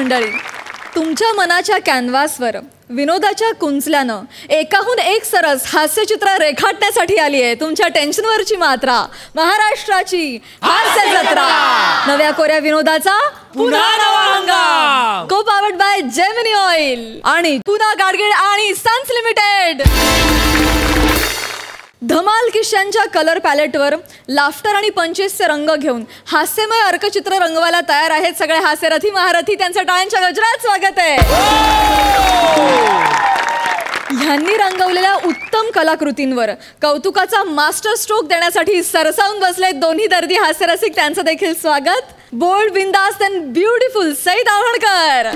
मंडळी, तुमच्या मनाच्या कॅनव्हासवर विनोदाच्या कुंचल्यानं एकाहून एक सरस हास्यचित्र रेखाटण्यासाठी आली आहे तुमच्या टेन्शनवरची मात्रा, महाराष्ट्राची हास्य जत्रा. नव्या कोऱ्या विनोदाचा पुन्हा नवा हंगाम. को पावर्ड बाय जेमिनी ऑइल आणि पुन्हा गाडगीळ आणि सन्स लिमिटेड. धमाल किश्यांच्या कलर पॅलेटवर लाफ्टर आणि पंचेसचे रंग घेऊन हास्यमय अर्कचित्र रंगवायला तयार आहेत सगळे हास्यरथी महारथी. त्यांचं टाळ्यांच्या गजरात स्वागत आहे. ह्यांनी रंगवलेल्या उत्तम कलाकृतींवर कौतुकाचा मास्टर स्ट्रोक देण्यासाठी सरसावून बसले दोन्ही दर्दी हास्यरसिक. त्यांचं देखील स्वागत. बोल्ड, बिंदास अँड ब्युटिफुल सई दाभोळकर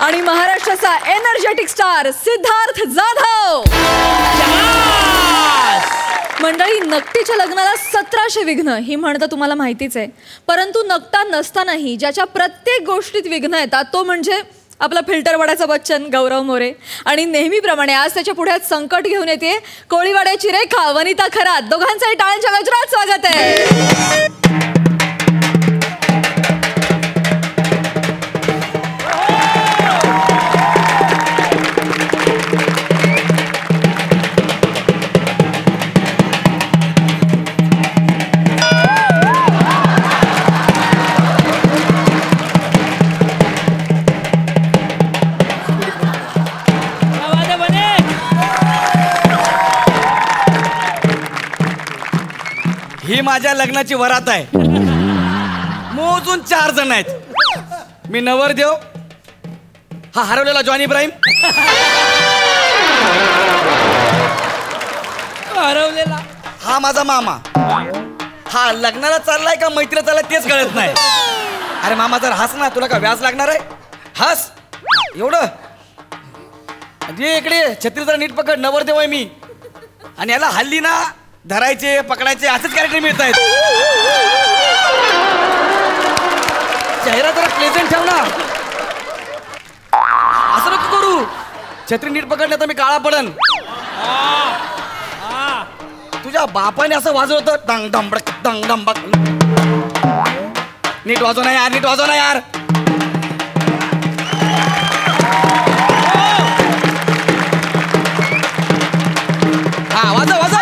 आणि महाराष्ट्राचा एनर्जेटिक स्टार सिद्धार्थ जाधव. मंडळी, नकटीच्या लग्नाला 1700 विघ्न ही म्हणतं तुम्हाला माहितीच आहे. परंतु नकटा नसतानाही ज्याच्या प्रत्येक गोष्टीत विघ्न येतात तो म्हणजे आपला फिल्टरवाड्याचा बच्चन गौरव मोरे. आणि नेहमीप्रमाणे आज त्याच्या पुढ्यात संकट घेऊन येते कोळीवाड्याची रेखा वनिता खरात. दोघांचाही टाळ्यांच्या गजरात स्वागत आहे. ही माझ्या लग्नाची वरात आहे. मोजून 4 जण आहेत. मी नवरदेव, हा हरवलेला जॉन इब्राहिम, हरवलेला हा माझा मामा. हा लग्नाला चाललाय का मैत्रीला चाललाय तेच कळत नाही. अरे मामा जर हस ना, तुला का व्याज लागणार आहे? हस एवढं. अरे इकडे छत्री जरा नीट पकड, नवरदेव आहे मी. आणि याला हल्ली ना धरायचे पकडायचे असेच कॅरेक्टर मिळत आहेत. चेहरा जरा प्लेझेंट ठेव ना, असं नको करू. छत्री नीट पकडलं तर मी काळा पडन. तुझ्या बापाने असं वाजवत डंग डंबक डंग डंबक. नीट वाजव ना यार, नीट वाजव ना यार. हा वाजव वाजव.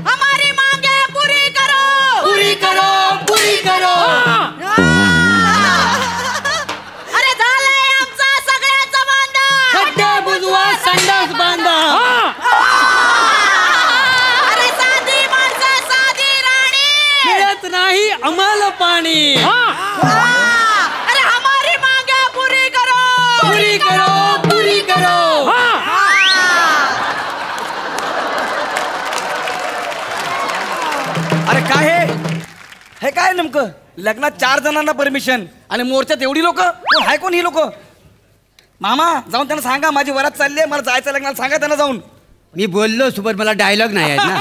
हमारी मांगे पूरी करो, पूरी करो, पूरी करो. अरे झालंय आमचा सगळ्याचा बांधा. खड्डे बुजवा, संडास बांधा. अरे साधी माणसं साधी राणी, मिळत नाही आम्हाला पाणी. अरे हमारी मांगे पूरी करो, पुरी करो, पुरी करो. अरे काय हे काय नेमकं? लग्नात 4 जणांना परमिशन आणि मोर्चात एवढी लोक. हाय कोण ही लोक? मामा जाऊन त्यांना सांगा माझी वरात चालली आहे, मला जायचं लग्नाला. सांगा त्यांना जाऊन. मी बोललो सुपर, मला डायलॉग नाही आहेत ना.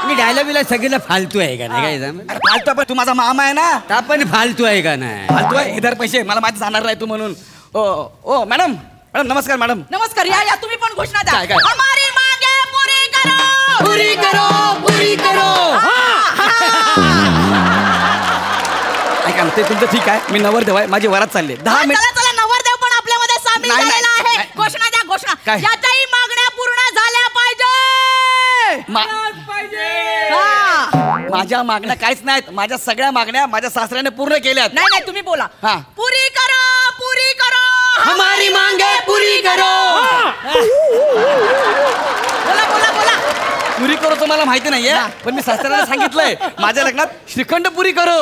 मी डायलॉग बिला सगळीला फालतू आहे का नाही? काय अरे फालतू पण तू माझा मामा आहे ना. आपण फालतू आहे का नाही? फालतू आहे. इधर पैसे मला माहिती जाणार नाही तू म्हणून. ओ ओ मॅडम, मॅडम नमस्कार. मॅडम नमस्कार. या तुम्ही पण घोषणा द्या. काय काय? हमारी मांगे पूरी करो, पुरी करो, पुरी करो. ऐका ना, ते तुमचं ठीक आहे. मी नवरदेव आहे, माझी वरात चालली. 10 मिनिट. चला चला, नवरदेव पण आपल्यामध्ये सामील नाही, झालेला नाही, आहे. नाही. घोषणा द्या, घोषणा. काय? याच्याही मागण्या पूर्ण झाल्या पाहिजे. माझ्या मागण्या काहीच नाहीत. माझ्या सगळ्या मागण्या माझ्या सासऱ्याने पूर्ण केल्यात. नाही नाही, तुम्ही बोला. हा. पुरी करो, पुरी करो. हमारी मांगे पुरी करो. बोला बोला बोला. पुरी करो तर मला माहिती नाहीये, पण मी सासऱ्याला सांगितलंय माझ्या लग्नात श्रीखंड पुरी करो.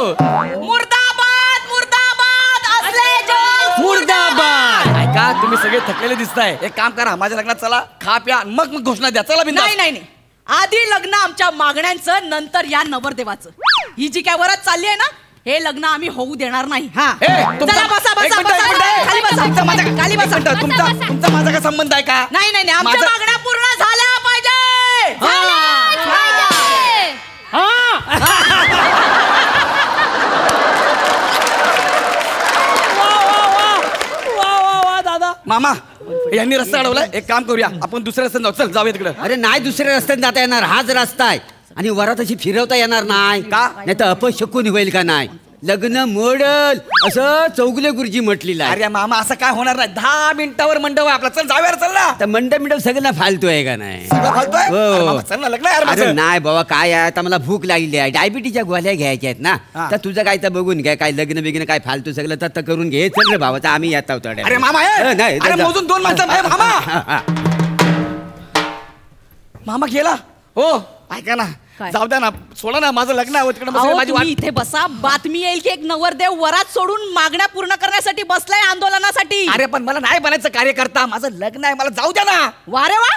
मुर्दाबाद, मुर्दाबाद. असले जो मुर्दाबाद. ऐका, तुम्ही सगळे थकलेले दिसताय. एक काम करा, माझ्या लग्नात चला, खा प्या, मग घोषणा द्या. चला बिंदास. नाही नाही नाही, आधी लग्न आमच्या मागण्यांचं, नंतर या नवरदेवाचं. ही जी काय वरात चालली आहे ना, हे लग्न आम्ही होऊ देणार नाही. हा चला बसा बसा बसा. खाली बसा, खाली बसा. तुमचा माझा काय संबंध आहे का? नाही नाही, आमच्या मागण्या पूर्ण झाल्या पाहिजे. मामा यांनी रस्ता अडवलाय. एक काम करूया, आपण दुसऱ्या रस्त्याने जाऊ. चल जाऊया तिकडे. अरे नाही, दुसऱ्या रस्त्याने जाता येणार, हाच रस्ता आहे. आणि वरात अशी फिरवता येणार नाही का? नाही तर अपशकुन होईल का नाही. लग्न मोडल असं चौगुले गुरुजी म्हटलेलं आहे. अरे मामा असं काय होणार नाही. 10 मिनिटावर मंडप आहे आपला. चल जाऊया रे, चल ना. तर मंडप सगळं फालतू आहे का नाही. सगळं फालतू आहे? हो. अरे मामा, चल ना, लग्न आहे यार अरे माझं. नाही बाबा, काय आहे आता मला भूक लागली आहे, डायबिटीच्या गोळ्या घ्यायच्या आहेत ना. हा. तर तुझं काय तर बघून घ्या, काय लग्न बिग्न काय फालतू सगळं तर करून घे. चल रे भावा, आम्ही येत आहोत. अरे मामा नाही, अरे मोजून 2 माणसं आहे, मामा. मामा गेला हो. ऐका ना, काय? जाऊ द्या ना, सोडा ना, माझं लग्न आहे तिकडे. अहो, माझी तुम्ही इथे बसा. बातमी येईल की एक नवरदेव वरात सोडून मागण्या पूर्ण करण्यासाठी बसलाय आंदोलनासाठी. अरे पण मला नाही बनायचं कार्यकर्ता. माझं लग्न आहे, मला जाऊ द्या ना. वा रे वा.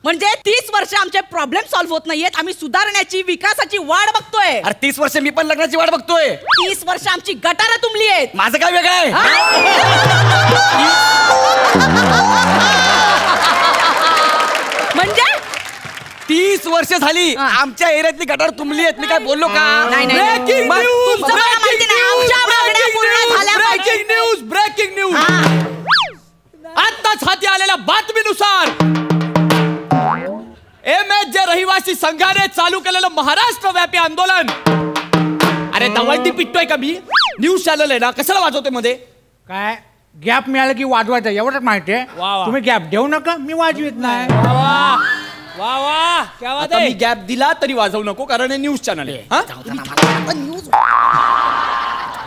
म्हणजे 30 वर्ष आमचे प्रॉब्लेम सॉल्व्ह होत नाहीयेत. आम्ही सुधारण्याची, विकासाची वाट बघतोय. अरे 30 वर्ष मी पण लग्नाची वाट बघतोय. 30 वर्ष आमची गटारं तुंबली आहेत. माझं काय वेगळं आहे? म्हणजे 30 वर्ष झाली हा. आमच्या एरियातली गटार तुंबली आहेत. मी काय बोललो का? नाही, नाही, नाही. Breaking मग news, तुमचं मला माहिती नाही. आमच्या मागण्या पूर्ण झाल्या पाहिजे. Breaking news. आत्ताच हाती आलेल्या बातमीनुसार MHJ रहिवासी संघाने चालू केलेलं महाराष्ट्र व्यापी आंदोलन. अरे दवंडी पिटतोय का मी? न्यूज चॅनल आहे ना, कशाला वाजवते मध्ये? काय गॅप मिळालं की वाजवायचं एवढंच माहिती आहे. वा वा. तुम्ही गॅप देऊ नका, मी वाजवीत नाही. वा वा, क्या बात आहे. मी गॅप दिला तरी वाजवू नको, कारण हे न्यूज चॅनल आहे. हा?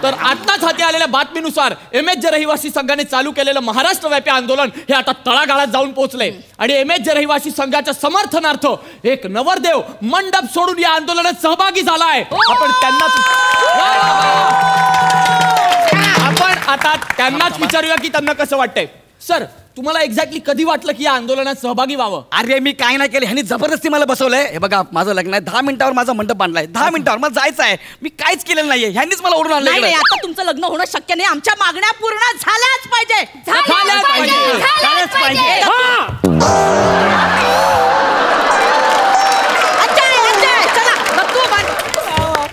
तर आत्ताच हाती आलेल्या बातमीनुसार MHJ रहिवासी संघाने चालू केलेलं महाराष्ट्र व्यापी आंदोलन हे आता तळागाळात जाऊन पोहोचले. आणि MHJ रहिवासी संघाच्या समर्थनार्थ एक नवरदेव मंडप सोडून या आंदोलनात सहभागी झालाय. आपण आता त्यांनाच विचारूया की त्यांना कसं वाटतंय. सर, तुम्हाला एक्झॅक्टली कधी वाटलं की या आंदोलनात सहभागी व्हावं? अरे मी काय नाही केलं, ह्यांनी जबरदस्ती मला बसवलंय. हे बघा, माझं लग्न आहे, 10 मिनिटावर माझा मंडप बांधलाय. 10 मिनिटावर मला जायचं आहे. मी काहीच केलेलं नाहीये, ह्यांनीच मला ओढून नाही नाही, आणलं. आता तुमचं लग्न होणं शक्य नाही. आमच्या मागण्या पूर्ण झाल्याच पाहिजे. झाल्याच पाहिजे. अजय, चला बघतो बांध.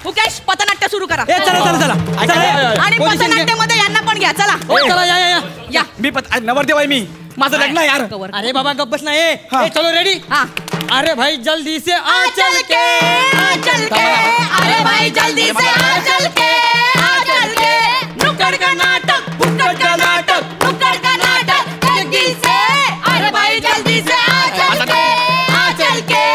मुकेश, पथनाट्य सुरू करा. आणि पथनाट्यामध्ये यांना पण घ्या. चला या. मी नवरदेव आहे मी. माझं लग्न आहे यार. अरे बाबा गप्प बस नाही. चलो रेडी. हाँ. अरे भाई जल्दी से आ चल के, आ चल के, अरे भाई जल्दी से आ चल के, आ चल के. नुक्कड़ का नाटक, बुक्कड़ का नाटक, नुक्कड़ का नाटक, जल्दी से, अरे भाई जल्दी से आ चल के, आ चल के.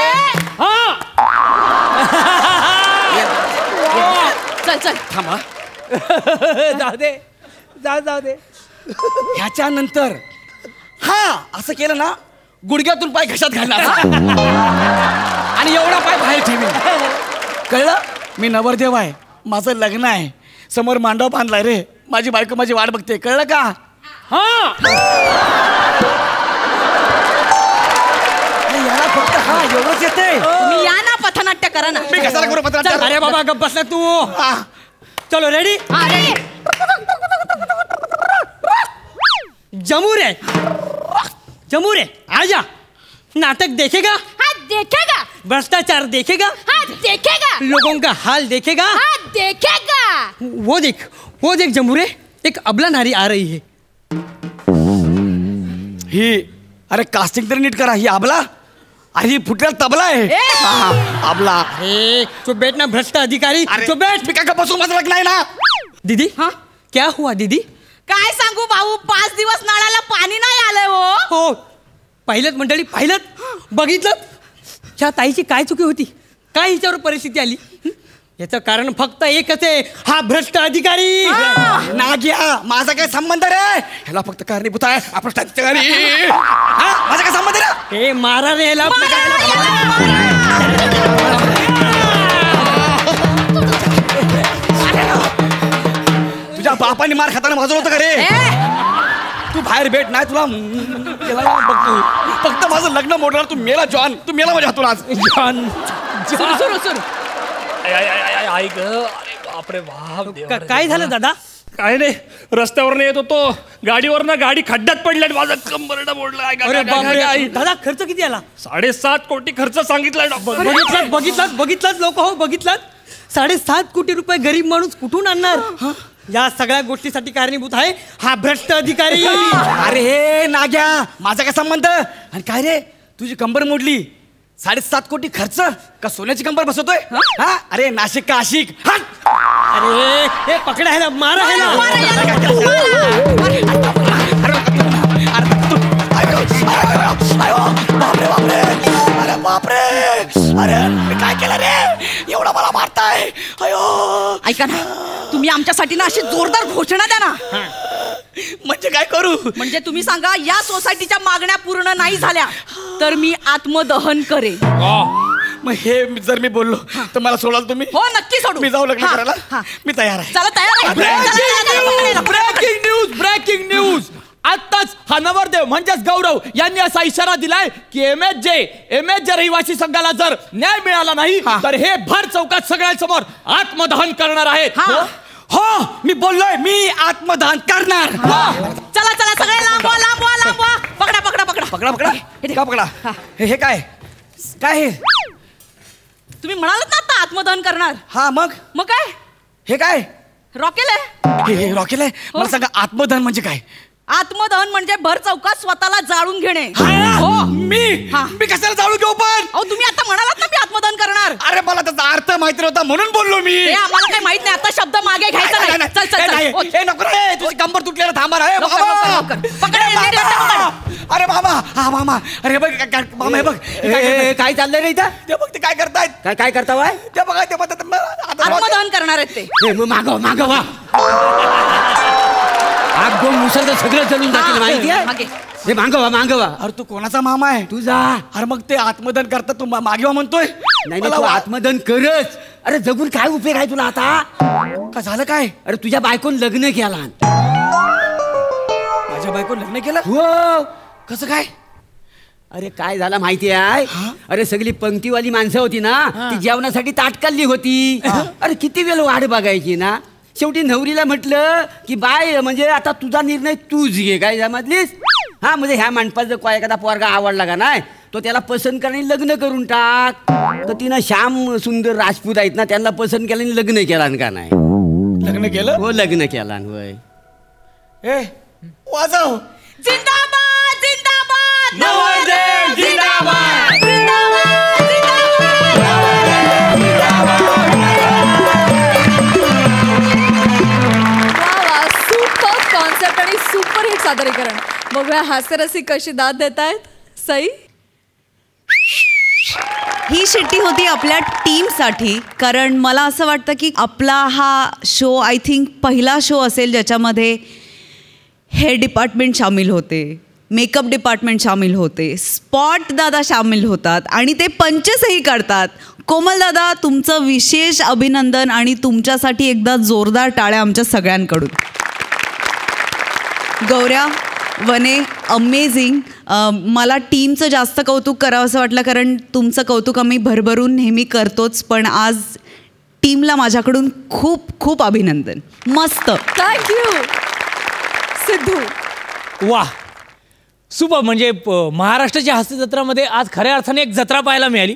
चल चल. थांबा. जाऊ दे. ह्याच्यानंतर असं केलं ना, गुडघ्यातून पाय घशात घालणार आणि एवढा पाय बाहेर ठेवी. कळलं? मी नवरदेव आहे, माझं लग्न आहे, समोर मांडव बांधलाय रे. माझी बायको माझी वाट बघते. कळलं का? याला फक्त एवढंच येते. मी या ना, पथनाट्य करा ना. मी कशाला करू पत्र? अरे बाबा गप्प बस ना तू. चलो रेडी. अरे जमूर है आजा. नाटक देखेगा? हाँ देखेगा. भ्रष्टाचार देखेगा? हाँ देखेगा. लोगों का हाल देखेगा? हाँ देखेगा. वो देख जमूरे, एक अबला नारी आ रही है. ही अरे कास्टिंग तर नीट करा. ही आबला, अरे ही फुटलेला तबला आहे. आबला. अरे चुप बैठ ना भ्रष्ट अधिकारी. अरे चुप बैठ. मी काय बसून माझं लग्न आहे ना. दीदी हाँ? क्या हुआ दीदी? काय सांगू भाऊ, 5 दिवस नळाला पाणी नाही आलंय. हो पाहिलं मंडळी, पाहिलं, बघितलं ह्या ताईची काय चुकी होती, काय हिच्यावर परिस्थिती आली. याचं कारण फक्त एकच आहे, हा भ्रष्ट अधिकारी. नाग्या, माझा काय संबंध रे? ह्याला फक्त कारणीभूत आहे आपण माझा काय संबंध रे? हे मारा रे ह्याला. तुझ्या बापाने मार खाताना वाजवलं होतं का रे? तू बाहेर भेट नाही तुला बघतो. फक्त माझं लग्न मोडणार. तू मेला जॉन, तू मेला माझ्या हातून आज. जॉन सुरू. काय झालं दादा? काय नाही, रस्त्यावरनं येत होतो, गाडीवरनं गाडी खड्ड्यात पडल्या, माझा कंबरडा मोडला. अरे बापरे. दादा खर्च किती आला? 7.5 कोटी खर्च सांगितलाय डॉक्टर. बघितलात लोक हो, बघितलात. 7.5 कोटी रुपये गरीब माणूस कुठून आणणार? या सगळ्या गोष्टीसाठी कारणीभूत आहे हा भ्रष्ट अधिकारी. अरे हे नाग्या, माझा काय संबंध? आणि काय रे, तुझी कंबर मोडली, 7.5 कोटी खर्च का सोन्याची कंबर बसवतोय? हा, अरे नाशिक का आशिक? अरे हे पकडा है ना, मारा है ना. अरे बापरे, अरे काय केलं रे, एवढा मला मारताय? अयो, ऐका ना, तुम्ही आमच्यासाठी ना अशी जोरदार घोषणा द्या ना. म्हणजे काय करू? म्हणजे तुम्ही सांगा, या सोसायटीच्या मागण्या पूर्ण नाही झाल्या तर मी आत्मदहन करेन. मग हे जर मी बोललो तर मला सोडाल तुम्ही? हो, नक्की सोडू. मी जाऊ लग्न करायला? मी तयार आहे. चला, तयार आहे. Breaking news. आत्ताच हा नवरदेव म्हणजेच गौरव यांनी असा इशारा दिलाय की एमएच रहिवासी संघाला जर न्याय मिळाला नाही तर हे भर चौकात सगळ्यांसमोर आत्मदहन करणार आहेत. हो, मी बोललोय, मी आत्मदहन करणार. चला चला, सगळे लांबवा लांबवा लांबवा. पकडा पकडा पकडा पकडा पकडा. का पकडा? हे काय काय हे? तुम्ही म्हणालात ना आता आत्मदहन करणार. हा, मग काय हे काय? रॉकेल आहे. हे रॉकेल आहे? मला सांगा, आत्मदहन म्हणजे काय? आत्मदहन म्हणजे भर चौकात स्वतःला जाळून घेणे. हो, मी कशाला जाळून घेऊ? पण अहो, तुम्ही आता म्हणालात ना मी आत्मदहन करणार. अरे मला त्याचा अर्थ माहिती नव्हता म्हणून बोललो मी. हे आम्हाला काही माहित नाही, आता शब्द मागे घ्यायचा नाही. चल चल चल. हे नको रे, तुझी कंबर तुटलेला थांबा रे. अरे मामा, हा मामा, अरे बघ मामा, हे बघ काय चाललंय रे इथं? ते बघ, ते काय करतायत? काय करता वाय? ते बघा, ते आत्मदहन करणार आहेत ते. मागवा आग दोन मुसळ सगळं चलून जातील, माहिती आहे? हे मागवा. अरे तू कोणाचा मामा आहे? तुझा. अरे मग ते आत्मदहन करतात, तू मागे म्हणतोय? नाही, तू आत्मदहन करच. अरे जगून काय उपयोग आहे तुला आता? का झालं काय? अरे तुझ्या बायकोन लग्न केला. माझ्या बायको लग्न केलं? हो. कसं काय? अरे काय झालं माहिती आहे? अरे सगळी पंक्तीवाली माणसं होती ना, ती जेवणासाठी ताटकल्ली होती. अरे किती वेळ वाट बघायची ना. शेवटी नवरीला म्हटलं की बाय, म्हणजे आता तुझा निर्णय तूच घे. काय जमतलीस? हा, म्हणजे ह्या मांडपात जर एखादा पोरगा आवडला का नाही, तो त्याला पसंत करणे लग्न करून टाक. तर तिनं श्याम सुंदर राजपूत आहेत ना, त्यांना पसंत केलं आणि लग्न केलं का नाही? लग्न केलं? हो, लग्न केलं. होय. ए वाजव. जिंदाबाद जिंदाबाद नवरदेव जिंदाबाद. सुपर कॉन्सेप्ट आणि सुपर हिट सादरीकरण. बघूया हास्यरसिक कशी दाद देत आहेत. सई, ही शिट्टी होती आपल्या टीमसाठी, कारण मला असं वाटतं की आपला हा शो आय थिंक पहिला शो असेल ज्याच्यामध्ये हेअर डिपार्टमेंट सामील होते, मेकअप डिपार्टमेंट सामील होते, स्पॉट दादा सामील होतात आणि ते पंचेसही करतात. कोमल दादा, तुमचं विशेष अभिनंदन आणि तुमच्यासाठी एकदा जोरदार टाळ्या आमच्या सगळ्यांकडून. गौऱ्या, वने, अमेझिंग. मला टीमचं जास्त कौतुक करावं असं वाटलं, कारण तुमचं कौतुक आम्ही भरभरून नेहमी करतोच, पण आज टीमला माझ्याकडून खूप खूप अभिनंदन. मस्त. थँक्यू. सिद्धू, वा, सुपर. म्हणजे महाराष्ट्राच्या हास्यजत्रामध्ये आज खऱ्या अर्थाने एक जत्रा पाहायला मिळाली.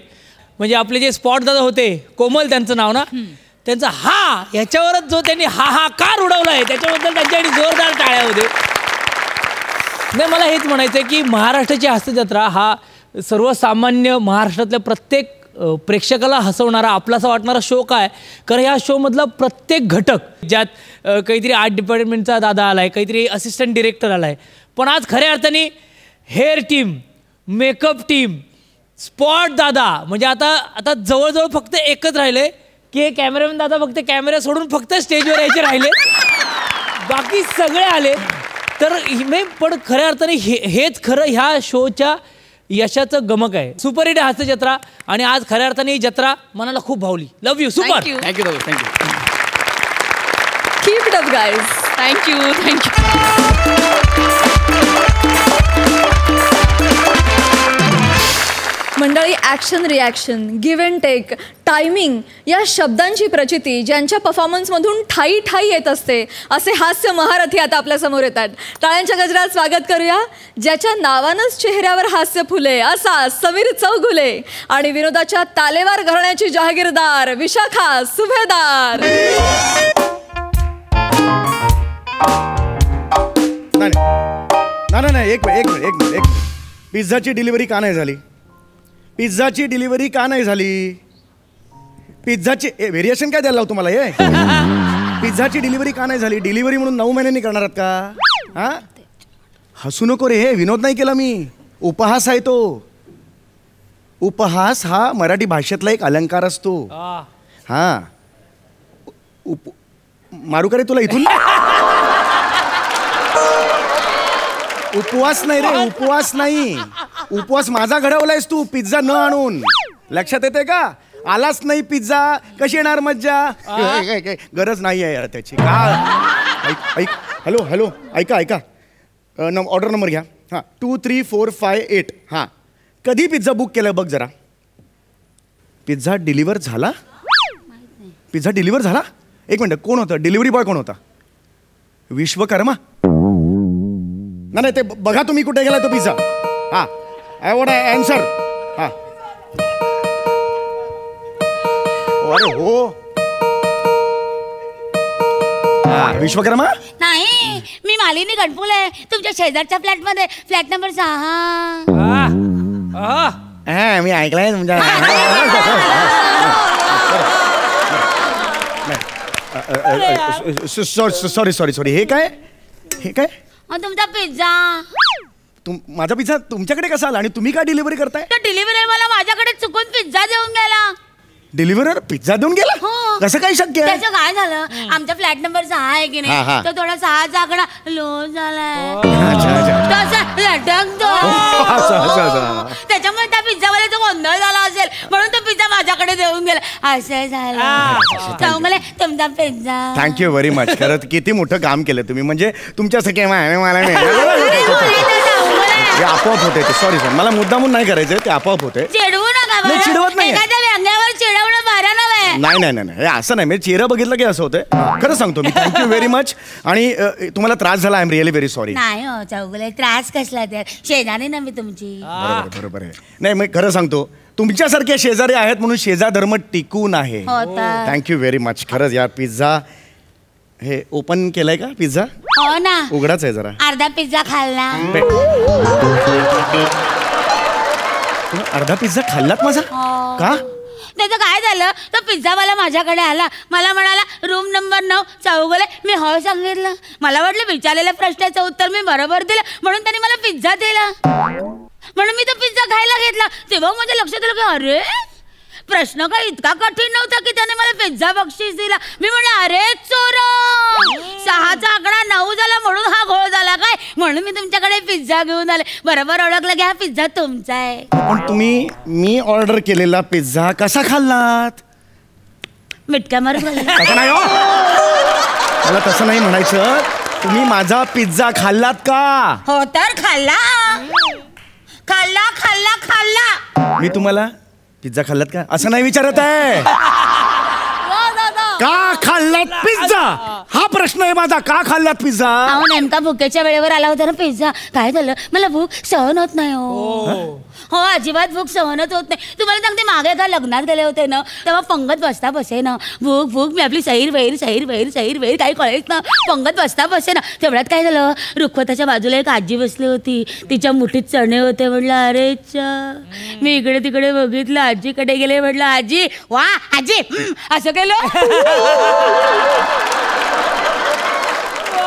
म्हणजे आपले जे स्पॉट दादा होते, कोमल त्यांचं नाव ना, त्यांचा हा ह्याच्यावरच जो त्यांनी हाहाकार उडवला आहे, त्याच्याबद्दल त्यांच्यासाठी जोरदार टाळ्या होते. नाही, मला हेच म्हणायचं आहे की महाराष्ट्राची हास्यजत्रा हा सर्वसामान्य महाराष्ट्रातल्या प्रत्येक प्रेक्षकाला हसवणारा, आपलासा वाटणारा शो काय. कारण ह्या शोमधला प्रत्येक घटक, ज्यात काहीतरी आर्ट डिपार्टमेंटचा दादा आलाय, काहीतरी असिस्टंट डिरेक्टर आलाय, पण आज खऱ्या अर्थाने hair team, makeup team, spot दादा, म्हणजे आता जवळजवळ फक्त एकच राहिले की हे कॅमेरामॅन दादा फक्त कॅमेरा सोडून फक्त स्टेजवर यायचे राहिले, बाकी सगळे आले. तर पण खऱ्या अर्थाने हेच खरं ह्या शोच्या यशाचं गमक आहे. सुपरहिट हास्यजत्रा आणि आज खऱ्या अर्थाने ही जत्रा मनाला खूप भावली. Love you. Super. Thank you. Thank you. Keep it up guys. Thank you. मंडळी, action reaction, give and take, timing या शब्दांची प्रचिती ज्यांच्या परफॉर्मन्समधून ठाई ठाई येत असते, असे हास्य महारथी आता आपल्यासमोर येतात. टाळ्यांच्या गजरात स्वागत करूया ज्याच्या नावानंच चेहऱ्यावर हास्य फुले, असा समीर चौगुले आणि विनोदाच्या तालेवार घराण्याची जहागीरदार विशाखा सुभेदार. नाही एक मिनिट पिझ्झाची डिलिव्हरी का नाही झाली? पिझ्झाची डिलिव्हरी का नाही झाली? पिझ्झाची व्हेरिएशन काय द्यायला लावतो तुम्हाला हे? पिझ्झाची डिलिव्हरी का नाही झाली? डिलिव्हरी म्हणून 9 महिन्यांनी करणार आहात का? हा, हसू नको रे, हे विनोद नाही केला मी, उपहास आहे तो. उपहास हा मराठी भाषेतला एक अलंकार असतो. हा, मारू का रे तुला इथून? उपवास नाही रे, उपवास नाही. उपवास माझा घडवलायस तू, पिझ्झा न आणून. लक्षात येते का? आलाच नाही पिझ्झा, कशी येणार मज्जा? गरज नाही आहे त्याची का? ऐक हॅलो ऐका ऑर्डर नंबर घ्या. हां 2 3 4 5 8. हां, कधी पिझ्झा बुक केलं बघ जरा. पिझ्झा डिलिव्हर झाला? पिझ्झा डिलिव्हर झाला? एक मिनिट, कोण होतं डिलिव्हरी बॉय? कोण होता? विश्वकर्मा? नाही ते बघा तुम्ही कुठे गेला तो पिझ्झा. हां, आय वॉन्ट आन्सर. हां, अरे हो, विश्वकर्मा? नाही, मी मालिनी गणपुले, तुमच्या शेजारच्या फ्लॅटमध्ये, फ्लॅट नंबर 6. मी ऐकलंय तुमच्या. सॉरी हे काय? तुमचा पिझ्झा. माझा पिझ्झा तुमच्याकडे कसा आला आणि तुम्ही काय डिलिव्हरी करताय? तो डिलिव्हरी मला माझ्याकडे चुकून पिझ्झा देऊन गेला. डिलिव्हरर पिझ्झा देऊन गेला? कसं काय शक्य आहे? त्याचं काय झालं, आमचा फ्लॅट नंबर 6 आहे की नाही, तो थोडा 6चा आकडा लो झालाय. त्याच्यामुळे त्या पिझ्झावाल्याचा गोंधळ झाला असेल, म्हणून तो पिझ्झा माझ्याकडे देऊन गेला. असं झालं. चांगलं तुमचा पिझ्झा. Thank you very much. खरंच किती मोठं काम केलं तुम्ही, म्हणजे तुमच्यासारखे मला आपोआप होते ते. सॉरी मला मुद्दामून नाही करायचं, ते आपोआप होते. चिडवू नका. चिडवत नाही. एखाद्या व्यंग्यावर चिडवणं बरं नव्हे. नाही असं नाही, म्हणजे चेहरा बघितलं की असं होतं. खरं सांगतो मी. Thank you very much. आणि तुम्हाला त्रास झाला, I am really very sorry. नाही हो चौगुले, त्रास कसला? त्या शेजारी ना मी तुमची. बरोबर आहे. नाही मी खरं सांगतो, तुमच्यासारखे शेजारी आहेत म्हणून शेजार धर्म टिकून आहे. Thank you very much. खरंच यार, पिझ्झा हे ओपन केलंय का पिझ्झा? हो ना, उघडाच आहे जरा. अर्धा पिझ्झा खाल्ला. तुम्ही अर्धा पिझ्झा खाल्लात माझा? का? त्याचं काय झालं, तो पिझ्झावाला माझ्याकडे आला, मला म्हणाला रूम नंबर 9 चौगुले. मी हो सांगितलं. मला वाटलं विचारलेल्या प्रश्नाचं उत्तर मी बरोबर दिलं, म्हणून त्याने मला पिझ्झा दिला. म्हणून मी तो पिझ्झा खायला घेतला. तेव्हा माझ्या लक्षात आलं की अरे, प्रश्न काय इतका कठीण नव्हता की त्याने मला पिझ्झा बक्षीस दिला. मी म्हणलं अरे चोरा, 6चा आकडा 9 झाला म्हणून हा घोळ झाला काय, म्हणून मी तुमच्याकडे पिझ्झा घेऊन आले. बरोबर ओळखलं की हा पिझ्झा तुमचा आहे. पण तुम्ही मी ऑर्डर केलेला पिझ्झा कसा खाल्लात? मिटका मारून तसं नाही हो, मला तसं नाही म्हणायचं. तुम्ही माझा पिझ्झा खाल्लात का? हो तर खाल्ला. मी तुम्हाला पिझ्झा खाल्लात का असं नाही विचारत आहे. का खाल्लात पिझ्झा हा प्रश्न आहे माझा. का खाल्लात पिझ्झा? अहो नेमका भुकेच्या वेळेवर आला होता ना पिझ्झा. काय झालं, मला भूक सहन होत नाही. हो अजिबात भूक सहनच होत नाही. तुम्हाला सांगते, मागे का लग्नात गेले होते ना, तेव्हा पंगत बसता बसे ना. भूक मी आपली सैर वैर काही कळेच ना, पंगत बसता बसे ना. तेवढ्यात काय झालं, रुखवताच्या बाजूला एक आजी बसली होती. तिच्या मुठीत चणे होते. म्हटलं अरे मी इकडे तिकडे बघितलं, आजीकडे गेले. म्हटलं आजी वा आजी, असं केलं.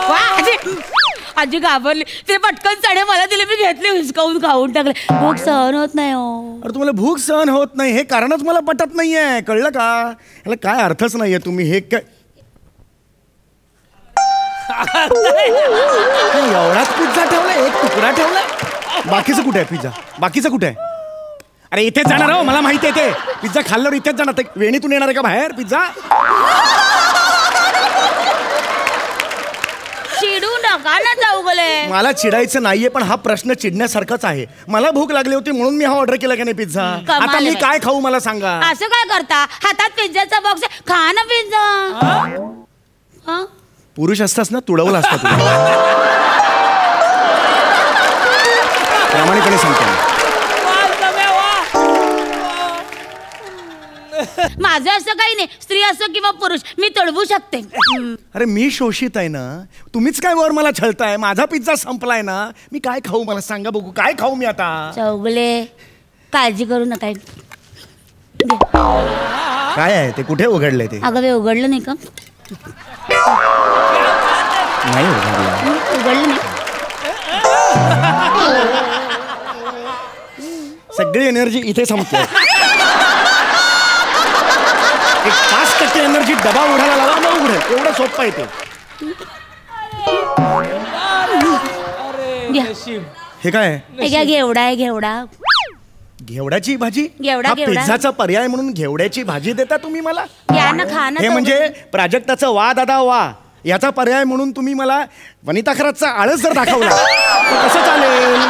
वा आजी. आजी घाबरली. ते पटकन चणे मला दिले, मी घेतले, हुसकावून खाऊन टाकले. भूक सहन होत नाही हो. अरे तुम्हाला भूक सहन होत नाही हे कारणच मला पटत नाहीये, कळलं का? याला काय अर्थच नाहीये. तुम्ही हे काय एवढाच पिझ्झा ठेवलाय, एक तुकडा ठेवलाय, बाकीचं कुठे आहे पिझ्झा? बाकीचं कुठे आहे? अरे इथेच जाणार हो, मला माहिती आहे. ते पिझ्झा खाल्ल्यावर इथेच जाणार. ते वेणीतून येणार आहे का बाहेर पिझ्झा? चिडू नका ना चौगुले. मला चिडायचं नाहीये, पण हा प्रश्न चिडण्यासारखाच आहे. मला भूक लागली होती म्हणून मी हा ऑर्डर केला की नाही पिझ्झा. आता मी काय खाऊ मला सांगा. असं काय करता, हातात पिझ्झाचा बॉक्स, खा ना पिझ्झा. पुरुष असतास ना, तुडवला असता तुला. प्रामाणिकपणे सांगतो. माझं असं काही नाही, स्त्री असो किंवा पुरुष मी तडवू शकते. अरे मी शोषित आहे ना, तुम्हीच काय वर मला छळताय. माझा पिझ्झा संपलाय ना, मी काय खाऊ मला सांगा बघू, काय खाऊ मी आता. चौगले काळजी करू नका. काय आहे ते, कुठे उघडलंय ते? अगं उघडलं नाही का? नाही उघडलं नाही. सगळी एनर्जी इथे संपते. 5% एनर्जी डबा उघडायला लावा ना, उघडेल. एवढं सोपं आहे ते. हे काय घेवडा आहे, घेवडा. घेवड्याची भाजी? घेवडा. पिझ्झाचा पर्याय म्हणून घेवड्याची भाजी देता तुम्ही मला? घ्या ना, खा ना. हे म्हणजे प्राजक्ताचं वा दादा वा याचा पर्याय म्हणून तुम्ही मला वनिता खरातचा आळस जर दाखवला तर कसं चालेल?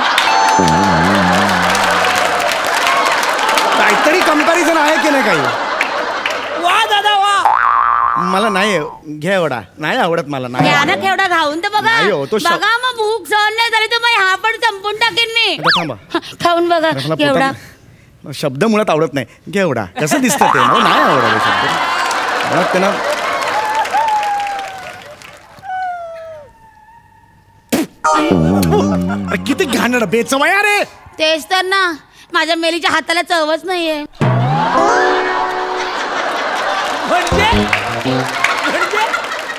काहीतरी कंपॅरिझन आहे की नाही? काही वा दादा वा. मला नाही घेवडा नाही आवडत. मला नाही. घ्या ना घेवडा, खाऊन तर बघा. बघा मग भूक सहन नाही झाली तर मग हा पण संपून टाकेन मी. थांबा, खाऊन बघा घेवडा. शब्द मुळात आवडत नाही. घेवडा कसं दिसतं ते? नाही आवडत शब्द मुळात त्यांना. किती घाणेरडं बेचव आहे रे. तेच तर ना, माझ्या मेलीच्या हाताला चवच नाहीये.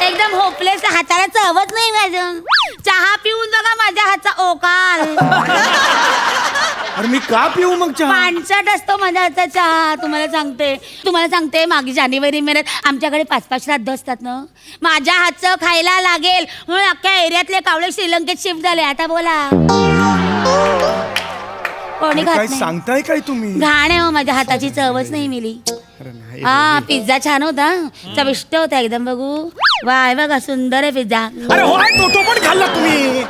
एकदम होपलेस, हाताला चवच नाही माझं. चहा पिऊन बघा माझ्या हातचा ओकार. अरे मी का पिऊ मग चहा? पाणचट असतो माझ्या हातचा चहा. तुम्हाला सांगते मागे जानेवारी महिन्यात आमच्याकडे 5-5 श्राद्ध असतात ना. माझ्या हातचं खायला लागेल म्हणून अख्ख्या एरियातले कावळे श्रीलंकेत शिफ्ट झाले. आता बोला कोणी खात नाही? सांगताय काय तुम्ही? घाण आहे हो, माझ्या हाताची चवच नाही मिली. हा पिझ्झा छान होता, चविष्ट होता एकदम. बघू वाय बघा, सुंदर आहे पिझ्झा. अरे हो, तो पण खाल्ला तुम्ही?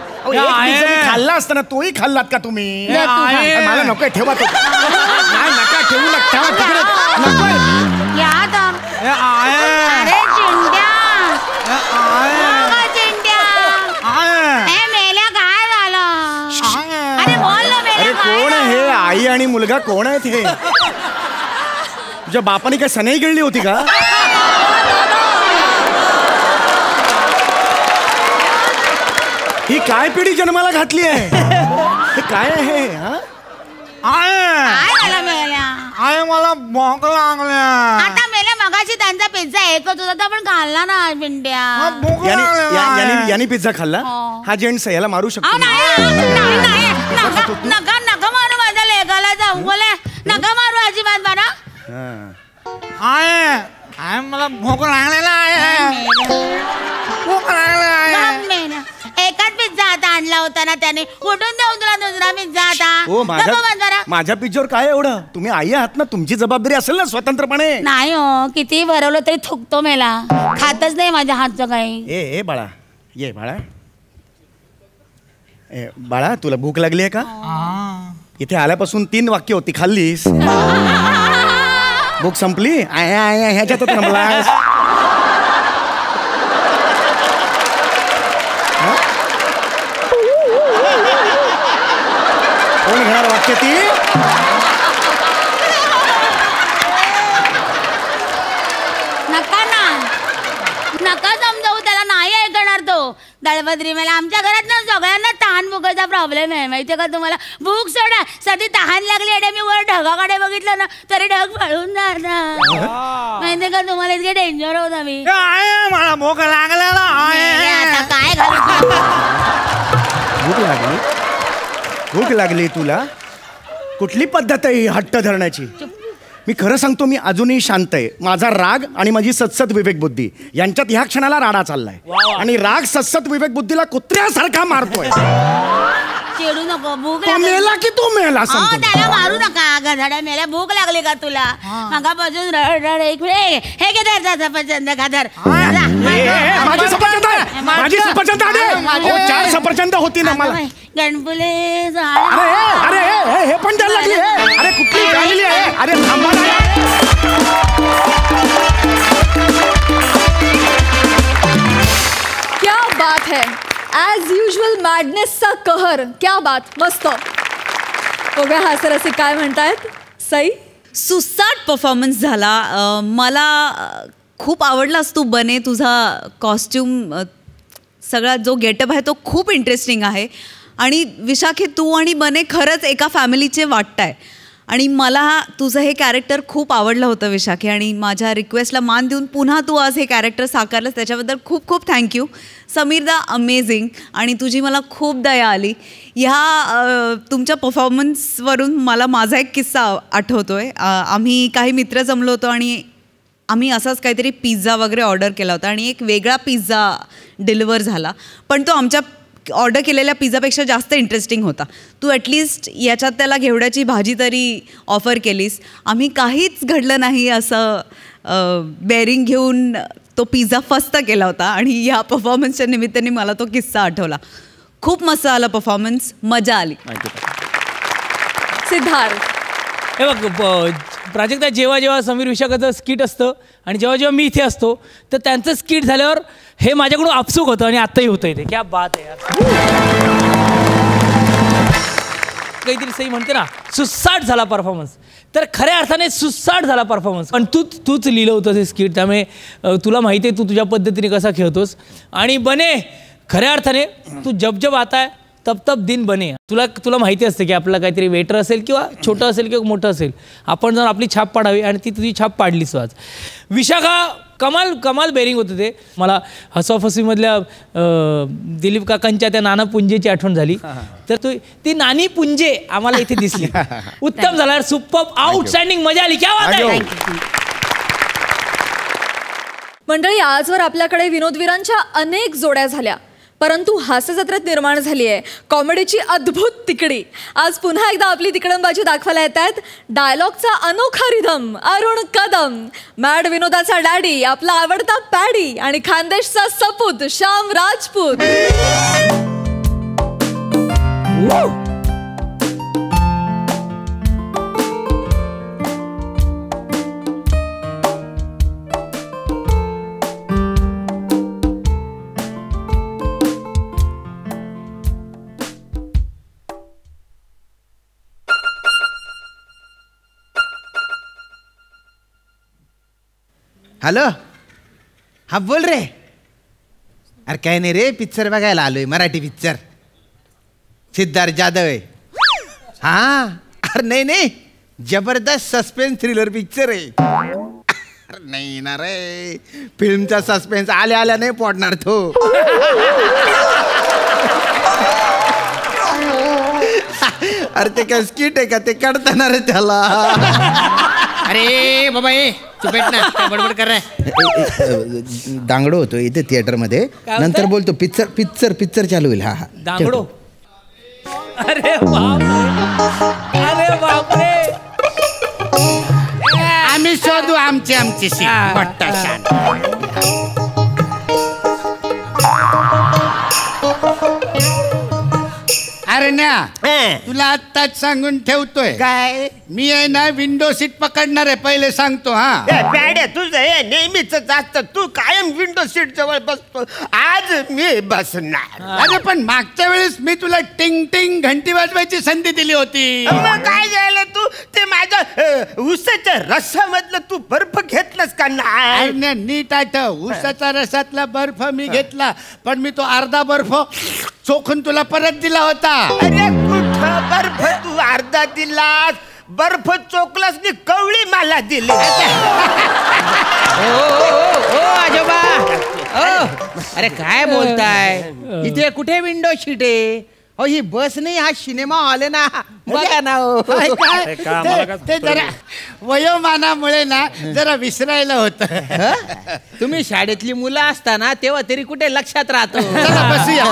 खाल्ला असताना तोही खाल्लात का तुम्ही? मला नको ठेवा तो. नका ठेवू नका. अरे चिंट्या, मेल्या काय झालं? अरे बोल ना मेल्या. अरे कोण आहे हे? आई आणि मुलगा कोण आहेत हे? तुझ्या बापाने काय सनई गिळली होती का? ही काय पिढी जन्माला घातली आहे? हे काय आहे? मला भूक लागल्या. आता मेल्या मगाशी त्यांचा पिझ्झा एकच होता पण खाल्ला ना पिंड्या. यांनी पिझ्झा खाल्ला? हा जेंट्स याला मारू शकतो? नका मारू माझ्या लेगाला. जाऊ बोले नका मारू अजिबात बरा. मला भूक लागलेला आहे. भूक लागलेला आहे. एकच पिझ्झा आता आणला होता ना त्याने. कुठून देऊ तुला दुसरा पिझ्झा आता? माझ्या पिझ्झावर काय एवढं? तुम्ही आई आहात ना, तुमची जबाबदारी असेल ना स्वतंत्रपणे. नाही हो, किती भरवलं तरी थुकतो मेला. खातच नाही माझ्या हातचं काही. ए बाळा, ये बाळा. बाळा तुला भूक लागली आहे का? इथे आल्यापासून 3 वाक्य होती, खाल्लीस? भूक संपली? ह्याच्यात रमलास. कोण घेणार वाक्य ती? नका समजावू त्याला, नाही ऐकणार तो. दळभद्री मला आमच्या घरात ना सगळ्यांना तहान भुकायचा प्रॉब्लेम आहे माहितीये का तुम्हाला? भूक सोडा, साठी तहान लागली आणि मी वर ढगाकडे बघितलं ना तरी ढग पळून जाणार. माहितीये का तुम्हाला? इतके डेंजर होता मी. मला भूक लागलेला आहे. आता काय घालू? भूक लागली तुला? कुठली पद्धत आहे ही हट्ट धरण्याची? मी खरं सांगतो, मी अजूनही शांत आहे. माझा राग आणि माझी सत्सत विवेक बुद्धी यांच्यात ह्या क्षणाला राडा चाललाय. आणि राग सत्सत विवेक बुद्धीला कुत्र्यासारखा मारतोय. चिडू नको. भूक मेला की तू मेला? त्याला मारू नका. गधाड्या मेल्या. भूक लागली का तुला? मगापासून रड एक वेळ. हे घे धर सफरचंद खा. धर. माझी सफरचंद आहे. माझी सफरचंद आहे. 4 सफरचंद होती ना मला. गणपुले. अरे हे पण द्यायला लागली. अरे कुठली झालेली आहे? अरे थांबा. क्या बात है. ॲज युजल मॅडनेसचा कहर. क्या बात. मस्त. बघा हास्यरसिक काय म्हणतायत. सई सुसाट परफॉर्मन्स झाला. मला खूप आवडलास तू बने. तुझा कॉस्ट्यूम सगळा जो गेटअप आहे तो खूप इंटरेस्टिंग आहे. आणि विशाखे, तू आणि बने खरंच एका फॅमिलीचे वाटताय. आणि मला तुझं हे कॅरेक्टर खूप आवडलं होतं विशाखे. आणि माझ्या रिक्वेस्टला मान देऊन पुन्हा तू आज हे कॅरेक्टर साकारलंस त्याच्याबद्दल खूप खूप थँक्यू. समीरदा अमेझिंग. आणि तुझी मला खूप दया आली. ह्या तुमच्या परफॉर्मन्सवरून मला माझा एक किस्सा आठवतो आहे. आम्ही काही मित्र जमलो होतो आणि आम्ही असाच काहीतरी पिझ्झा वगैरे ऑर्डर केला होता आणि एक वेगळा पिझ्झा डिलिव्हर झाला. पण तो आमच्या ऑर्डर केलेल्या पिझ्झापेक्षा जास्त इंटरेस्टिंग होता. तू ॲटलिस्ट याच्यात त्याला घेवड्याची भाजी तरी ऑफर केलीस. आम्ही काहीच घडलं नाही असं बेअरिंग घेऊन तो पिझ्झा फस्त केला होता. आणि या परफॉर्मन्सच्या निमित्ताने मला तो किस्सा आठवला. खूप मस्त आला परफॉर्मन्स, मजा आली. सिद्धार्थ, हे बघ प्राजक्ता, जेव्हा जेव्हा समीर विशाखाचं स्किट असतं आणि जेव्हा जेव्हा मी इथे असतो तर त्यांचं स्किट झाल्यावर हे माझ्याकडून आपसूक होतं आणि आत्ताही होतं इथे. क्या बात आहे यार. काहीतरी सही म्हणते ना, सुसाट झाला परफॉर्मन्स. तर खऱ्या अर्थाने सुसाट झाला परफॉर्मन्स. पण तूच लिहिलं होतं ते स्किट, त्यामुळे तुला माहिती आहे तू तुझ्या पद्धतीने कसा खेळतोस. आणि बने, खऱ्या अर्थाने तू जब जब आता है तब तब दिन बने. तुला माहिती असते की आपलं काहीतरी वेटर असेल किंवा छोटं असेल किंवा मोठं असेल, आपण जर आपली छाप पाडावी आणि ती तुझी छाप पाडलीस आज. विशाखा कमाल बेरिंग होतं ते. मला हसॉफसीमधल्या दिलीप काकांच्या त्या नाना पुंजेची आठवण झाली. तर ती नानी पुंजे आम्हाला इथे दिसली. उत्तम झाला, सुपर आउटस्टँडिंग, मजा आली. क्या बात आहे. मंडळी, आजवर आपल्याकडे विनोदवीरांच्या अनेक जोड्या झाल्या, परंतु हास्यजत्रेत निर्माण झाली आहे कॉमेडीची अद्भुत तिकडी. आज पुन्हा एकदा आपली तिकडंबाजी दाखवायला येत आहेत. डायलॉगचा अनोखा रिदम अरुण कदम, मॅड विनोदाचा डॅडी आपला आवडता पॅडी आणि खानदेशचा सपूत श्याम राजपूत. हॅलो, हा बोल रे. अरे काय नाही रे, पिक्चर बघायला आलोय, मराठी पिक्चर. सिद्धार्थ जाधव आहे. हा, अरे नाही, जबरदस्त सस्पेन्स थ्रिलर पिक्चर आहे. अरे नाही ना रे, फिल्मचा सस्पेन्स आल्या नाही पडणार तो. अरे ते काय स्किट आहे का, ते काढताना रे त्याला. अरे बाबा तू भेट ना, काय बडबड कर रहा. दांगडो होतो इथे थिएटर मध्ये, नंतर बोलतो पिक्चर चालू होईल. हा दांगडो. अरे बापरे. आम्ही शोधू आमची अरे ना, तुला आत्ताच सांगून ठेवतोय. काय मी आहे ना विंडो सीट पकडणार आहे, पहिले सांगतो. हा पॅड्या, तुझं हे नेहमीच असतं, तू कायम विंडो सीट जवळ बसतो. आज मी बसणार. अरे पण मागच्या वेळेस मी तुला टिंग टिंग घंटी वाजवायची संधी दिली होती. मग काय झालं, तू ते माझ्या ऊसाच्या रसामधलं तू बर्फ घेतलंस का? नाही, नीट आठव, ऊसाचा रसातला बर्फ मी घेतला, पण मी तो अर्धा बर्फ चोखून तुला परत दिला होता. अरे कुठं बर्फ तू अर्धा दिलास, बर्फ चोकलास नी कवळी मला दिली. आजोबा, अरे काय बोलताय, इथे कुठे विंडो सीट आहे? हो ही बस नाही, हा सिनेमा हॉल आहे ना. बघा ना. ते जरा वयोमानामुळे ना जरा विसरायला होतं. तुम्ही शाळेतली मुलं असताना तेव्हा तरी कुठे लक्षात राहतो. बसूया.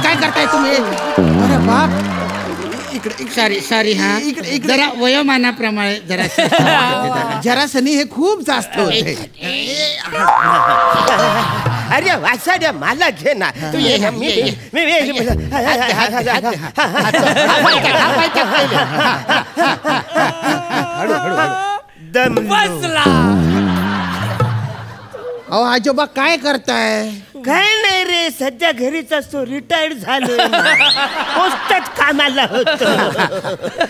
काय करताय तुम्ही? अरे बाप, इकडे सॉरी. हा इकडे जरा वयोमानाप्रमाणे जरासनी हे खूप जास्त होते. अरे वासाड्या, मला घे ना तू. अहो आजोबा काय करताय? काय नाही रे, सध्या घरीच असतो, रिटायर्ड झालो, पोस्टात कामाला होतो.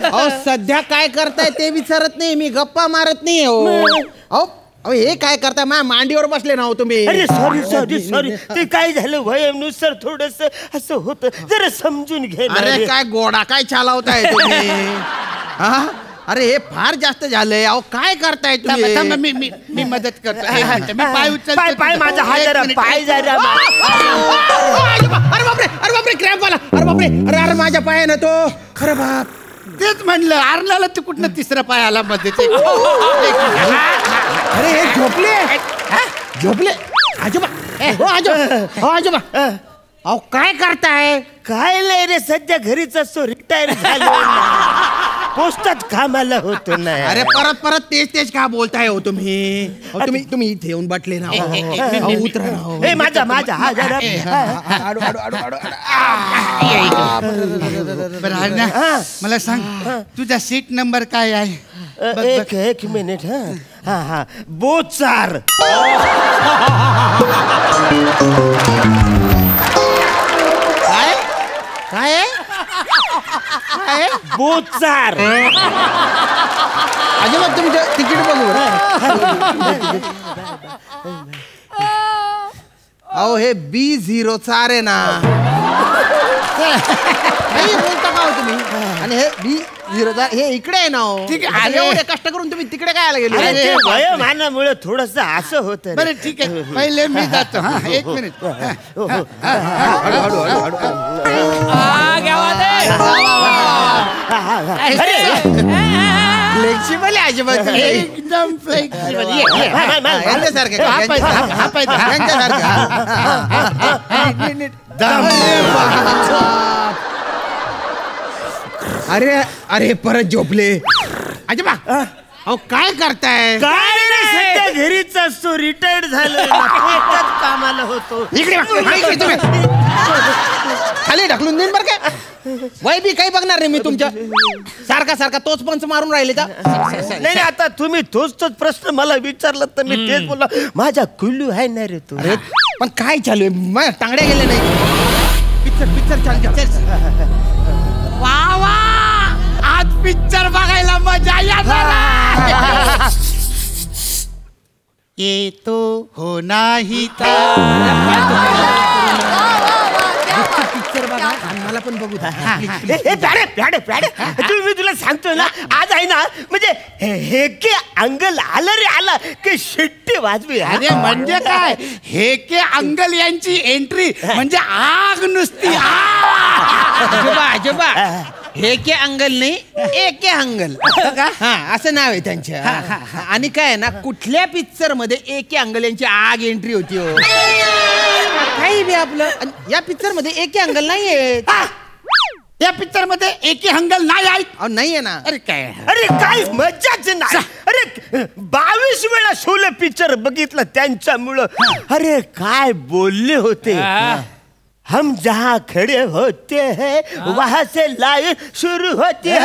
अहो सध्या काय करताय ते विचारत नाही मी, गप्पा मारत नाही. अहो हे काय करताय? माझ्या मांडीवर बसले ना हो तुम्ही. अरे सॉरी ते काय झालं वयानुसार थोडस असं होतं, जरा समजून घे. अरे काय गोडा काय चालवताय तुम्ही? हा? अरे हे फार जास्त झालंय. अहो काय करताय तुम्ही? मी मदत करतो. मी पाय उचलतो. पाय माझा हात जरा, पाय जरा. अरे बापरे क्रॅम्प आला. अरे बापरे, अरे माझ्या पायानं तो. अरे बाप, तेच म्हणलं आरणाला तू कुठनं तिसरा पाय आला मध्ये. अरे हे झोपले आजोबा. आजोबा अहो काय करताय? काय नाही रे, सध्या घरीच असतो, रिटायर झालो, पोस्टात कामाला होतो ना. अरे परत तेच का बोलताय हो तुम्ही? तुम्ही इथे येऊन बटले ना. उतरा ना. माझा हा जरा. मला सांग तुझा सीट नंबर काय आहे? एक मिनिट. हा बोचार. काय बोचार. आजोबा तुमचं तिकीट बघू. अहो हे B04 आहे ना. बोलता का हो तुम्ही? आणि हे B04 हे इकडे आहे ना. एवढे कष्ट करून तुम्ही तिकडे काय गेले? वयोमानामुळे थोडस असं होतं. बरं ठीक आहे, पहिले मी जातो. एक मिनिट. फ्लेक्सिबल आहे अजिबात, एकदम फ्लेक्सिबल. अरे अरे परत झोपले आजोबा. अहो काय करताय? काय नाही, सध्या घरीच असतो, रिटायर्ड झालो, पोस्टात कामाला होतो. इकडे खाली ढकलून देईन बरं काय. वय बी काही बघणार नाही मी तुमच्या. सारखा तोच पंच मारून राहिले का? नाही आता तुम्ही तोच प्रश्न मला विचारला तर मी तेच बोलला. माझा कुल्लू आहे ना रे तू. अरे पण काय चालू आहे? माझ्या टांगड्या गेल्या नाही. पिक्चर चाल. वा आज पिक्चर बघायला मजा येणार. ये तो हो नाही पिक्चर बघा मला पण बघू. मी तुला सांगतोय ना, आज आहे ना, म्हणजे हे के अंगल आलं रे आला की शिट्टी वाजवी. अरे म्हणजे काय? हे के अंगल यांची एंट्री म्हणजे आग नुसती. आजोबा हे के अंगल नाही, एके अंगल. हा असं नाव आहे त्यांच्या. आणि काय ना, कुठल्या पिक्चर मध्ये एके अंगल यांची आग एंट्री होती हो? काही बी आपलं. या पिक्चर मध्ये एके अंगल नाहीये. या पिक्चर मध्ये एके अंगल नाही आहे. नाहीये ना. अरे काय मजाच नाही. अरे 22 वेळा शोले पिक्चर बघितलं त्यांच्यामुळं. अरे काय बोलले होते. हम जहाँ खड़े होते हैं वहां से लाईन शुरू होती है.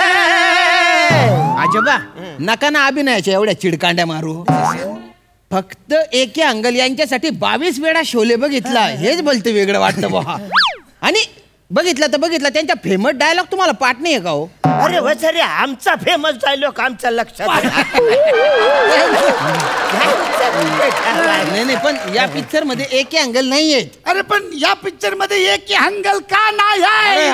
आजोबा नका ना अभिनयाच्या एवढ्या चिडकांड्या मारू. फक्त एके अंगल यांच्यासाठी 22 वेळा शोले बघितला, हेच बोलते वेगळं वाटतं बहा. आणि बघितलं त्यांच्या फेमस डायलॉग तुम्हाला पाठ नाही का हो? अरे वसरे आमचा फेमस डायलॉग आमच्या लक्षात. नाही पण या पिक्चर मध्ये एके अंगल नाहीये. अरे पण या पिक्चर मध्ये एके अंगल का नाही आहे?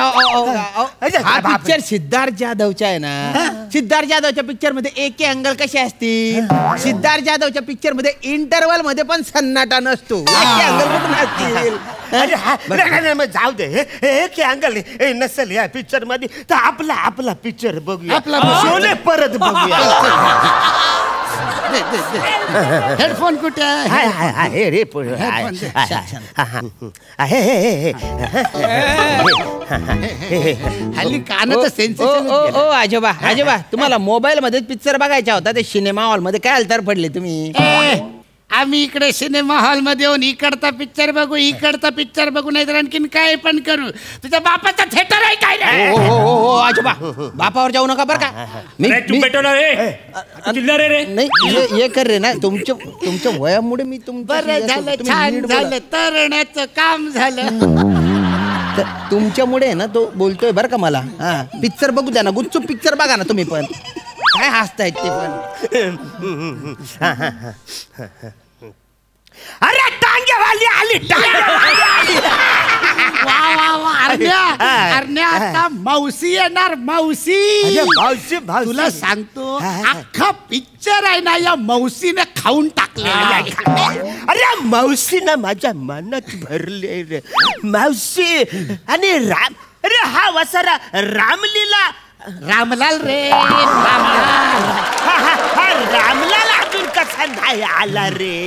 हा पिक्चर सिद्धार्थ जाधवचा आहे ना. सिद्धार्थ जाधवच्या पिक्चर मध्ये एके अंगल कसे असतील? सिद्धार्थ जाधवच्या पिक्चर मध्ये इंटरवल मध्ये पण सन्नाटा नसतो. एके अंगल कुठून असतील? जाऊ दे, एके अंगल नसेल या पिक्चर मध्ये तर आपला पिक्चर बघूया. शोले परत बघूया. हेडफोन कुठे आहे? रे हल्ली कानाचं सेन्सेशन. ओ आजोबा तुम्हाला मोबाईल मध्ये पिक्चर बघायचा होता, ते सिनेमा हॉल मध्ये काय अलतार पडले तुम्ही? आम्ही इकडे सिनेमा हॉलमध्ये येऊन इकडचा पिक्चर बघू नाही तर आणखीन काय पण करू. तुझ्या बापाचा थिएटर आहे काय नाही? हो आजोबा, बापावर जाऊ नका बरं का. नाही हे कर रे ना, तुमच्या वयामुळे मी बरं झालं, छान झालं, तरण्याचं काम झालं. तुमच्यामुळे ना तो बोलतोय बरं का मला. हा, पिक्चर बघू द्या ना, गुपचूप पिक्चर बघा ना तुम्ही पण. काय हसतायत ते पण. अरे टांगेवाली आली, टांगेवाली आली. अरण्या आता मावशी येणार, मावशी. तुला सांगतो अख्खा पिक्चर आहे ना या मावशीने खाऊन टाकले. अरे मावशीनं माझ्या मनात भरले रे मावशी. आणि राम, अरे हा वसारा रामलीला, रामलाल रे, रामलाल अजून कसा नाही आला रे.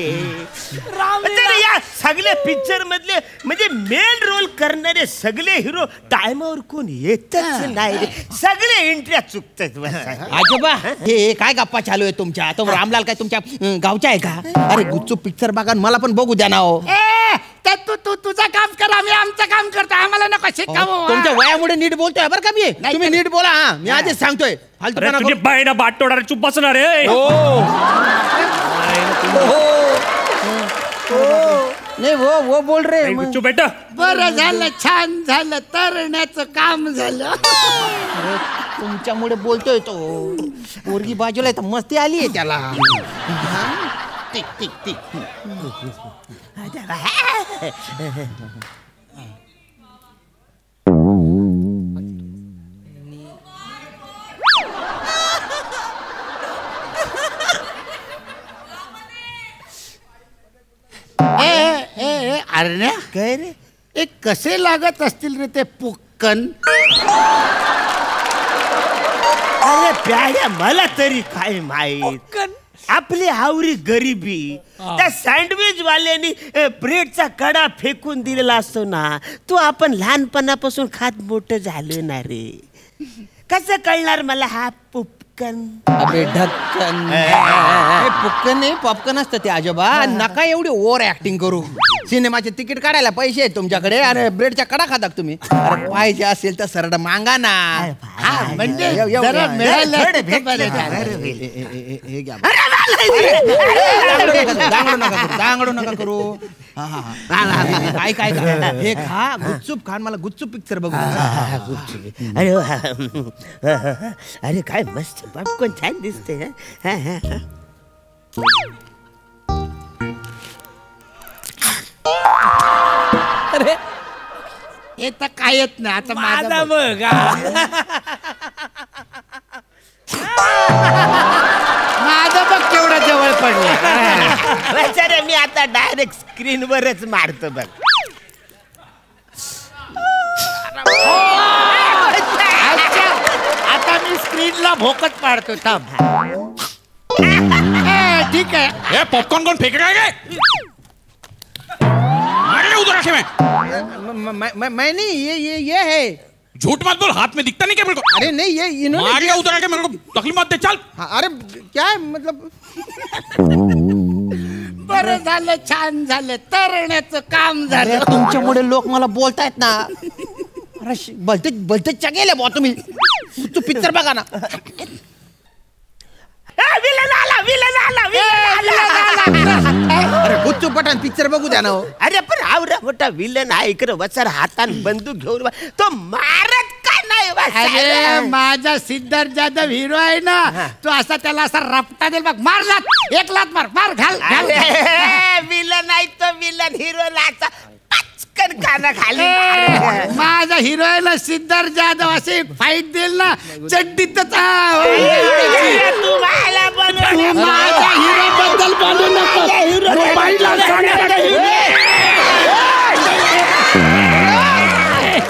तर या सगळ्या पिक्चर मधले म्हणजे मेन रोल करणारे सगळे हिरो टाइमावर कोण येतच नाही रे. सगळे एंट्र्या चुकतात. आजोबा हे काय गप्पा चालू आहे तुमच्या? तो रामलाल काय तुमच्या गावचा आहे का? अरे गुपचूप पिक्चर बघा, मला पण बघू द्या ना. हो तू तुझं काम कर, आम्ही आमचं काम करतो. आम्हाला नको शिकावं. तुमच्या वयामुळे नीट बोलतोय बरं का मी. तुम्ही नीट बोला. हा, मी आधीच सांगतोय. तुझी बाईना बाट तोडा, चुप बसणार रे. नाही वो बोल रे. चुप बेटा. बरं झालं, छान झालं, तरण्याचं काम झालं. तुमच्यामुळे बोलतोय तो. पोरगी बाजूला आहे तर मस्ती आली आहे त्याला. Tick tick tick. अरण्या काय रे, एक कसे लागत असतील रे ते पुक्कन? अरे प्याड्या, मला तरी काय माहित. आपली आवरी गरिबी. त्या सँडविच वाल्यानी ब्रेडचा कडा फेकून दिलेला असतो ना, तो आपण लहानपणापासून खात मोठं झालो ना रे. कसं कळणार मला हा पुक्कन? अबे ढक्कन. पुक्कन नाही, पॉपकॉर्न असतं ते आजोबा. नका एवढी ओव्हर ऍक्टिंग करू. सिनेमाचे तिकीट काढायला पैसे आहेत तुमच्याकडे आणि ब्रेडच्या कडा खाता तुम्ही. अरे पाहिजे असेल तर सरळ मागा ना. म्हणजे दांगडू नका करू. काय काय हे खा, गुपचूप खा, मला गुपचूप पिक्चर बघू. अरे काय मस्त पॉपकॉर्न, छान दिसते. अरे हे तर काय येत नाही आता माझा बघ. माझं बघ केवढा जवळ पडला. मी आता डायरेक्ट स्क्रीनवरच मारतो बघ. आता मी स्क्रीनला भोकत पाडतो. थांब. ठीक आहे. पॉपकॉर्न कौन फेंकेगा? उधर रखे मैं नहीं, ये है. झूठ मत बोल, हाथ में दिखता नहीं क्या मेरे को? अरे नहीं, ये इन्होंने मार के उधर आके मेरे को तकलीफ मत दे. चल. अरे क्या है मतलब. बरं झालं, छान झालं, तरण्याचं काम झालं. तुमच्यामुळे लोक मला बोलतायत ना. अरे भलते चगेले बुवा तुम्ही. तू पिक्चर बघा ना. अरे गुच्चू पठाण पिक्चर बघू द्या ना. अरे पण आवरा मोठा विलन आहे इकडे वचर हातान बंदूक घेऊन तो मारत का नाही? अरे माझा सिद्धार्थ जाधव हिरो आहे ना, तो असा त्याला असा रपटा देईल बघ. मार लात, एक लात मार, मार घाल. विलन आहे तो, विलन हिरो लाचा पचकन काना खाली. माझा हिरो आहे ना सिद्धार्थ जाधव, असे फाईट देईल ना चड्डीतच. तू माझ्या हिरो बद्दल बोलू नको.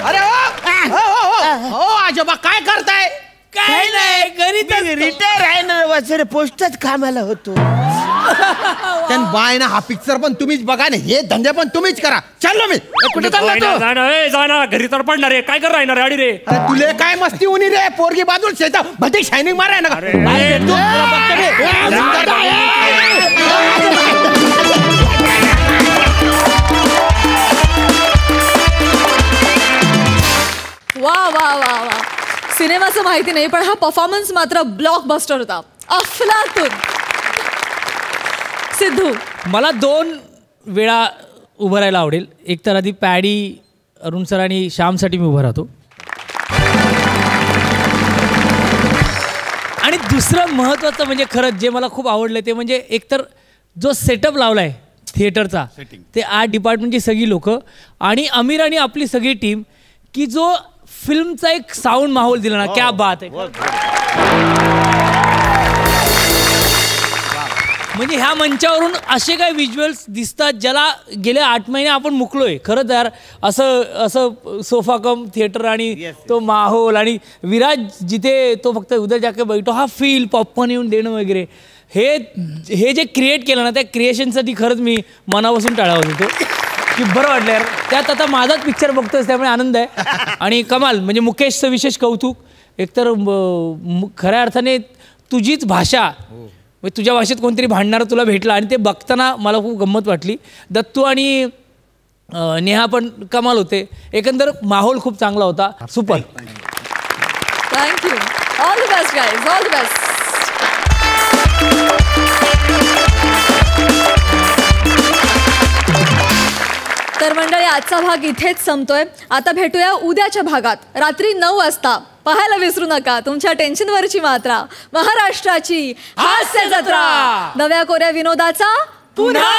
अरे हो आजोबा काय करताय? काय नाही, घरी रिटायर आहे ना वचर, पोस्टच कामाला होतो. त्यान बाय ना हा पिक्चर पण तुम्हीच बघा ना, हे धंदे पण तुम्हीच करा. चाललो मी. कुठे चालला तू? जाना घरी तर पडणार रे. काय कर राहणार अडी रे? अरे तुले काय मस्ती उनी रे, पोरगी बाजूला शेता भटे शायनिंग माराय ना. सिनेमाचं माहिती नाही, पण हा परफॉर्मन्स मात्र ब्लॉकबस्टर होता. अफलातून. सिद्धू, मला 2 वेळा उभं राहायला आवडेल. एक तर आधी पॅडी, अरुण सर आणि श्यामसाठी मी उभं राहतो. आणि दुसरं महत्त्वाचं म्हणजे खरंच जे मला खूप आवडलं ते म्हणजे एकतर जो सेटअप लावला आहे थिएटरचा, ते आर्ट डिपार्टमेंटची सगळी लोकं आणि आमिर आणि आपली सगळी टीम, की जो फिल्मचा एक साऊंड माहोल दिला ना, क्या बात आहे. म्हणजे ह्या मंचावरून असे काही व्हिज्युअल्स दिसतात ज्याला गेले 8 महिने आपण मुकलोय. खरंच यार, असं सोफा कम थिएटर आणि तो माहोल आणि विराज जिथे तो फक्त उद्या जाके बैठो, हा फील पॉपकॉर्न येऊन देणं वगैरे, हे जे क्रिएट केलं ना, त्या क्रिएशनसाठी खरंच मी मनापासून टाळावं देतो की बरं वाटलं यार. त्यात आता माझाच पिक्चर बघतोय त्यामुळे आनंद आहे. आणि कमाल, म्हणजे मुकेशचं विशेष कौतुक. एकतर खऱ्या अर्थाने तुझीच भाषा, तुझ्या भाषेत कोणतरी भांडणारं तुला भेटलं आणि ते बघताना मला खूप गंमत वाटली. दत्तू आणि नेहा पण कमाल होते. एकंदर माहोल खूप चांगला होता. Super. Thank you. All the best guys, all the best. तर मंडळी, आजचा भाग इथेच संपतोय. आता भेटूया उद्याच्या भागात रात्री 9 वाजता. पाहायला विसरू नका तुमच्या टेन्शनवरची मात्रा, महाराष्ट्राची हास्य जत्रा, नव्या कोऱ्या विनोदाचा पुन्हा